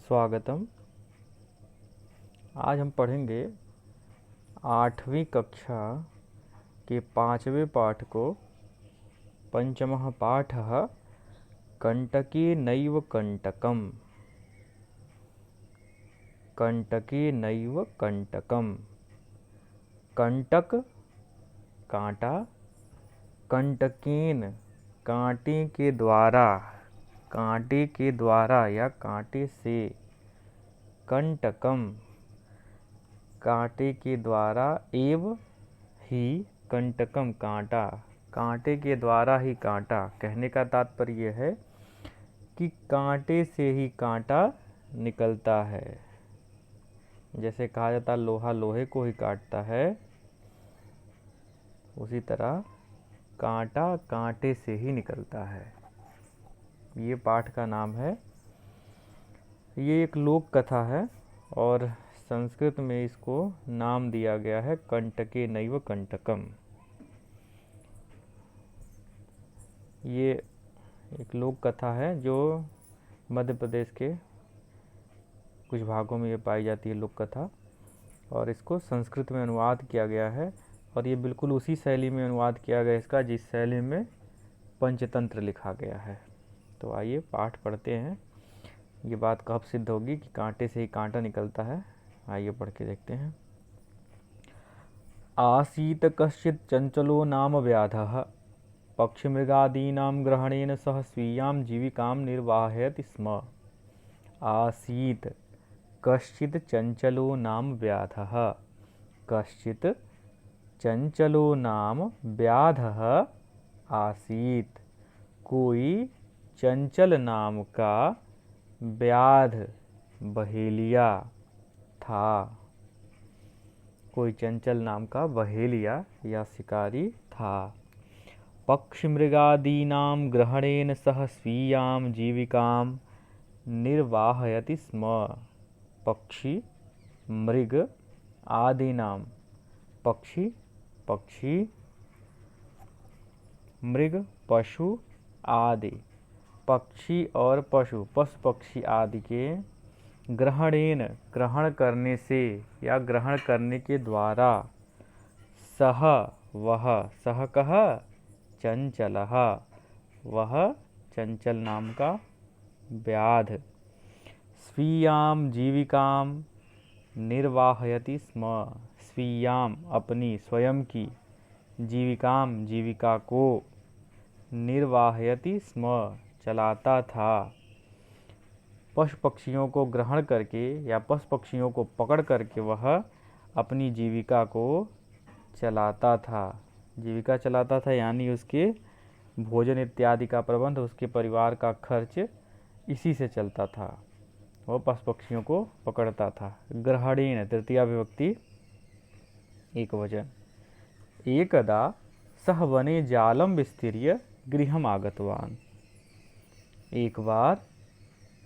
स्वागतम। आज हम पढ़ेंगे 8वीं कक्षा के 5वें पाठ को। पंचमः पाठः कंटके नैव कंटकम्। कंटके नैव कंटकम्। कंटक कांटा, कंटकेन कांटे के द्वारा, कांटे के द्वारा या कांटे से, कंटकम कांटे के द्वारा, एव ही कंटकम कांटा, कांटे के द्वारा ही कांटा। कहने का तात्पर्य है कि कांटे से ही कांटा निकलता है। जैसे कहा जाता है लोहा लोहे को ही काटता है, उसी तरह कांटा कांटे से ही निकलता है। ये पाठ का नाम है। ये एक लोक कथा है और संस्कृत में इसको नाम दिया गया है कंटके नैव कंटकम। ये एक लोक कथा है जो मध्य प्रदेश के कुछ भागों में ये पाई जाती है लोक कथा, और इसको संस्कृत में अनुवाद किया गया है। और ये बिल्कुल उसी शैली में अनुवाद किया गया इसका जिस शैली में पंचतंत्र लिखा गया है। तो आइए पाठ पढ़ते हैं। ये बात कब सिद्ध होगी कि कांटे से ही कांटा निकलता है। आइए पढ़ के देखते हैं। आसीत कश्चित् चंचलो नाम व्याधः पक्षिमृगादीनां ग्रहणेन सह स्वीयां जीविकां निर्वाहयति स्म। आसीत कश्चित् चंचलो नाम व्याधः। कश्चित् चंचलो नाम व्याधः आसीत। कोई चंचल नाम का व्याध बहेलिया था। कोई चंचल नाम का बहेलिया या शिकारी था। पक्षिमृगादीनां ग्रहणेन सह स्वीयां जीविकां निर्वाहयति स्म। पक्षी मृग आदीनां, पक्षी पक्षी, मृग पशु आदि, पक्षी और पशु पशु पक्षी आदि के ग्रहणेन ग्रहण करने से या ग्रहण करने के द्वारा, सह वह, सह कह चंचलः, वह चंचल नाम का व्याध, स्वीयां जीविकां निर्वाहयति स्म। स्वीयां अपनी स्वयं की, जीविकां जीविका को, निर्वाहयति स्म चलाता था। पशु पक्षियों को ग्रहण करके या पशु पक्षियों को पकड़ करके वह अपनी जीविका को चलाता था। जीविका चलाता था यानी उसके भोजन इत्यादि का प्रबंध, उसके परिवार का खर्च इसी से चलता था। वह पशु पक्षियों को पकड़ता था। ग्रहणेन तृतीया विभक्ति एक वचन। एकदा सह वने जालं विस्तीर्य गृहम् आगतवान्। एक बार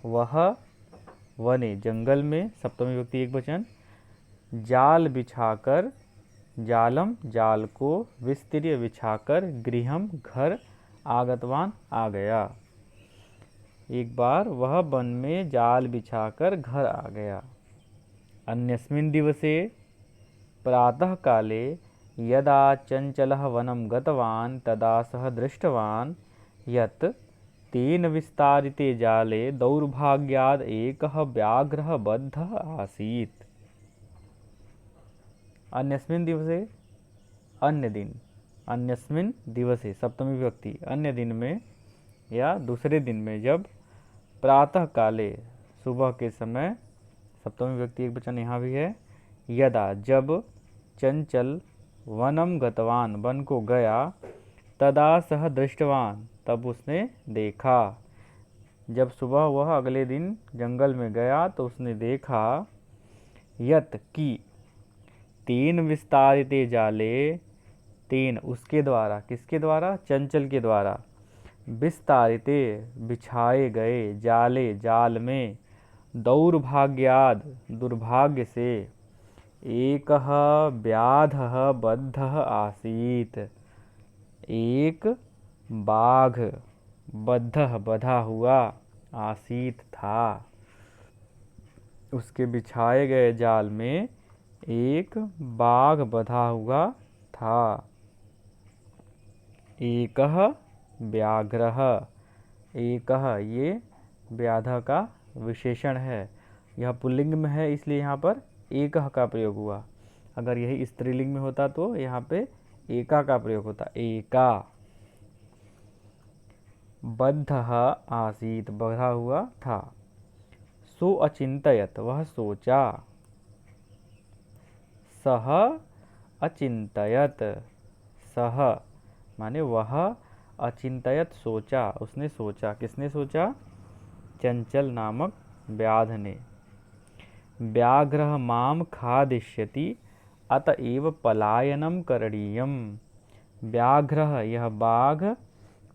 वह वने जंगल में, सप्तमी विभक्ति एक वचन, जाल बिछाकर, जालम जाल को, विस्तीर्य बिछाकर, गृहम घर, आगतवान आ गया। एक बार वह वन में जाल बिछाकर घर आ गया। अन्यस्मिन् दिवसे प्रातः काले यदा चंचलः वनं गतवान् तदा सः दृष्टवान् यत् तेन विस्तारिते जाले दौर्भाग्याद् एकः व्याघ्रः बद्धः आसीत्। अन्यस्मिन् दिवसे, अन्य दिन, अन्यस्मिन् दिवसे सप्तमी विभक्ति, अन्य दिन में या दूसरे दिन में, जब प्रातः काले सुबह के समय, सप्तमी विभक्ति एक वचन यहाँ भी है, यदा जब, चंचल वनम गतवान वन को गया, तदा सह दृष्टवान तब उसने देखा। जब सुबह वह अगले दिन जंगल में गया तो उसने देखा, यत की, तेन विस्तारिते जाले, तेन उसके द्वारा, किसके द्वारा, चंचल के द्वारा, विस्तारिते बिछाए गए, जाले जाल में, दौर्भाग्याद दुर्भाग्य से, एकः व्याधः बद्धः आसीत, एक बाघ बद्धः बधा हुआ, आसीत था। उसके बिछाए गए जाल में एक बाघ बंधा हुआ था। एकः व्याघ्रः। एकः ये व्याधा का विशेषण है। यह पुल्लिंग में है इसलिए यहाँ पर एकः का प्रयोग हुआ। अगर यही स्त्रीलिंग में होता तो यहाँ पे एका का प्रयोग होता। एका। बद्धः आसीत बंधा हुआ था। सो अचिंतयत वह सोचा। सह अचिंतयत। सह माने वह, अचिंतयत सोचा, उसने सोचा। किसने सोचा? चंचल नामक व्याध ने। व्याघ्रः माम खादिष्यति अतएव पलायनम करणीयम। व्याघ्रः यह बाघ,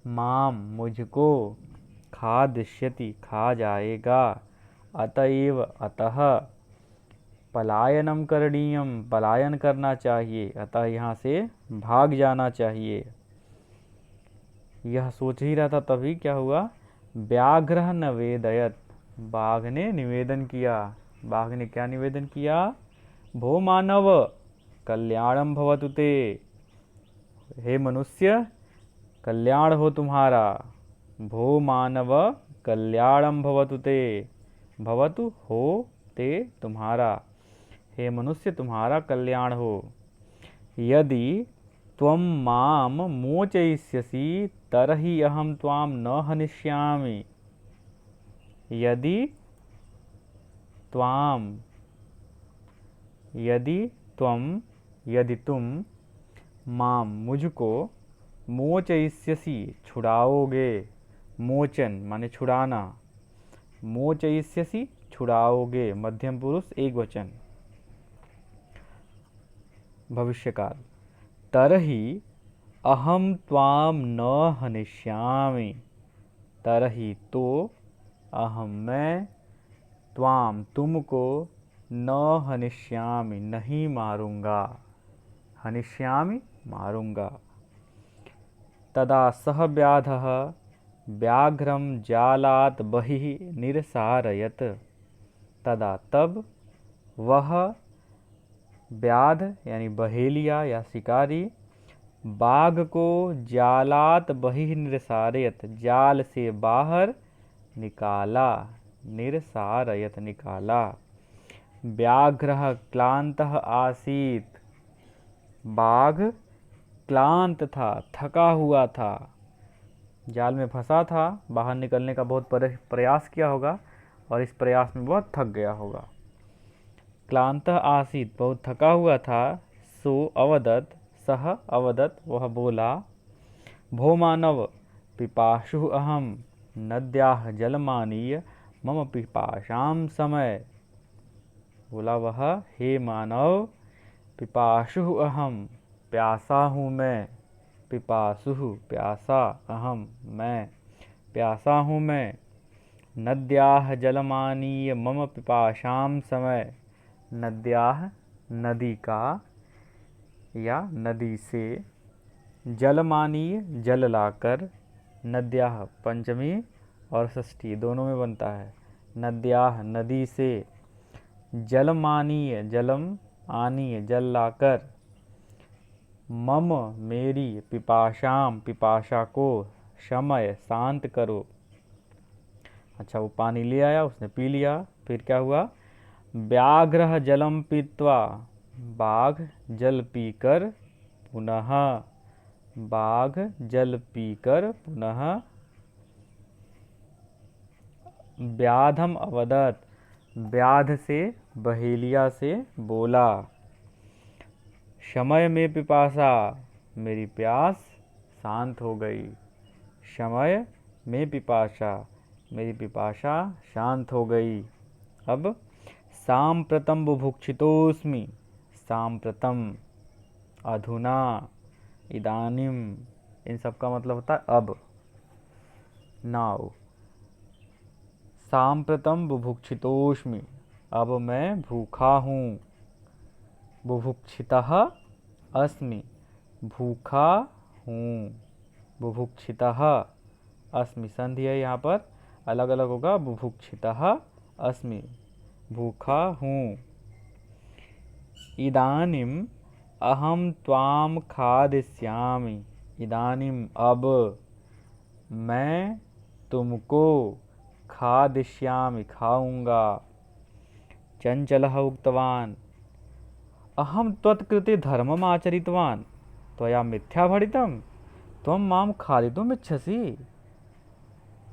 माम मुझको, खादिष्यति खा जाएगा, अतएव अतः, पलायनम करणीयम पलायन करना चाहिए, अतः यहाँ से भाग जाना चाहिए। यह सोच ही रहा था तभी क्या हुआ? व्याघ्रः नवेदयत बाघ ने निवेदन किया। बाघ ने क्या निवेदन किया? भो मानव कल्याणम भवतु ते। हे मनुष्य कल्याण हो तुम्हारा। भो मानव कल्याणम भवतु ते। भवतु हो ते तुम्हारा। हे मनुष्य तुम्हारा कल्याण हो। यदि त्वं माम मोचयिष्यसि तर्हि अहं त्वां न हनिष्यामि। यदि त्वाम, यदि त्वं, यदि तुम, माम मुझको, मोचयिष्यसि छुड़ाओगे। मोचन माने छुड़ाना। मोचयिष्यसि छुड़ाओगे, मध्यम पुरुष एक वचन। भविष्यकाल। तरहि अहम त्वाम न हनिष्यामि। तरहि तो, अहम मैं, त्वाम तुमको, न हनिष्यामि नहीं मारूंगा। हनिष्यामि मारूंगा। तदा सह व्याधः व्याघ्रं जालात् बहिः निरसारयत। तदा तब वह व्याध यानी बहेलिया या शिकारी बाघ को जालात बहिः निरसारयत जाल से बाहर निकाला। निरसारयत निकाला। व्याघ्रः क्लान्तः आसीत बाघ क्लांत था, थका हुआ था। जाल में फंसा था, बाहर निकलने का बहुत प्रयास किया होगा और इस प्रयास में बहुत थक गया होगा। क्लांत आसीत बहुत थका हुआ था। सो अवदत सह अवदत वह बोला। भो मानव पिपाशु अहम नद्याः जलमानीय मम पिपाशाम समय। बोला वह, हे मानव पिपाशु अहम प्यासा हूँ मैं। पिपासु प्यासा, अहम मैं प्यासा हूँ मैं। नद्याः जलमानीय मम पिपाशाम समय। नद्याः नदी का या नदी से, जलमानीय जल लाकर। नद्याः पंचमी और षष्ठी दोनों में बनता है। नद्याः नदी से, जलमानीय जलम आनीय जल लाकर। मम मेरी, पिपाशाम पिपाशा को, शमय शांत करो। अच्छा वो पानी ले आया, उसने पी लिया। फिर क्या हुआ? व्याघ्रः जलम पीत्वा बाघ जल पीकर पुनः, बाघ जल पीकर पुनः व्याधम अवदत व्याध से बहेलिया से बोला। समय में पिपासा मेरी प्यास शांत हो गई। समय में पिपासा मेरी पिपासा शांत हो गई। अब सांप्रतम बुभुक्षितोस्मि। सांप्रतम अधुना, इदानीम, इन सब का मतलब होता है अब, नाउ। सांप्रतम बुभुक्षितोस्मि अब मैं भूखा हूँ। बुभुक्षितः अस्मि भूखा हूँ। बुभुक्षितः अस्मि संधि है यहाँ पर, अलग अलग होगा। बुभुक्षितः अस्मि भूखा हूँ। इदानीम अहम त्वाम खादिष्यामि। इदानीम अब मैं तुमको खादिष्यामि खाऊंगा। चंचलः उक्तवान् अहम त्वत्कृते धर्मम् आचरितवान् त्वया मिथ्या भणितं त्वं मां खादितुमिच्छसि।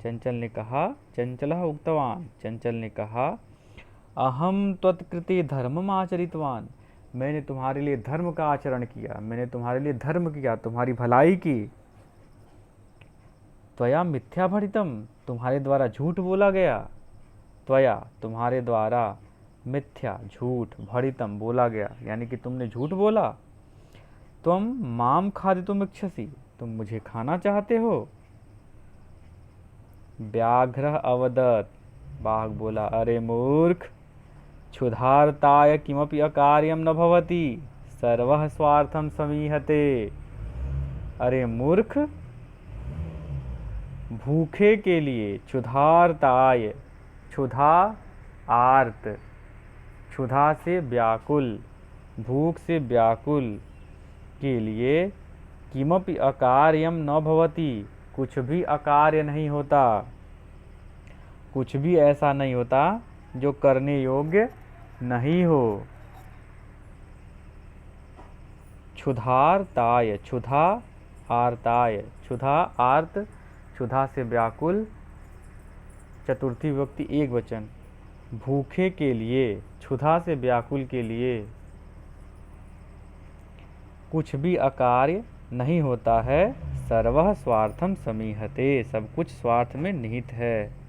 चंचलः उक्तवान्, चंचल ने कहा अहम त्वत्कृते धर्मम् आचरितवान्, मैंने तुम्हारे लिए धर्म का आचरण किया, मैंने तुम्हारे लिए धर्म किया, तुम्हारी भलाई की। त्वया मिथ्या भणितं, तुम्हारे द्वारा झूठ बोला गया। त्वया तुम्हारे द्वारा मिथ्या झूठ भणितं बोला गया, यानी कि तुमने झूठ बोला। त्वं माम खादितुमिच्छसि, तुम मुझे खाना चाहते हो। व्याघ्रः अवदत्, बाघ बोला अरे मूर्ख, क्षुधार्ताय किमपि अकार्यं न भवति, सर्वः स्वार्थं समीहते। अरे मूर्ख, भूखे के लिए, क्षुधार्ताय, क्षुधा आर्त, क्षुधा से व्याकुल, भूख से व्याकुल के लिए, किमपि अकार्यम न भवति, कुछ भी अकार्य नहीं होता, कुछ भी ऐसा नहीं होता जो करने योग्य नहीं हो। क्षुधार्ताय, क्षुधा आर्ताय, क्षुधा आर्त, क्षुधा से व्याकुल, चतुर्थी विभक्ति एक वचन, भूखे के लिए, क्षुधा से व्याकुल के लिए कुछ भी अकार्य नहीं होता है। सर्वः स्वार्थम समीहते, सब कुछ स्वार्थ में निहित है।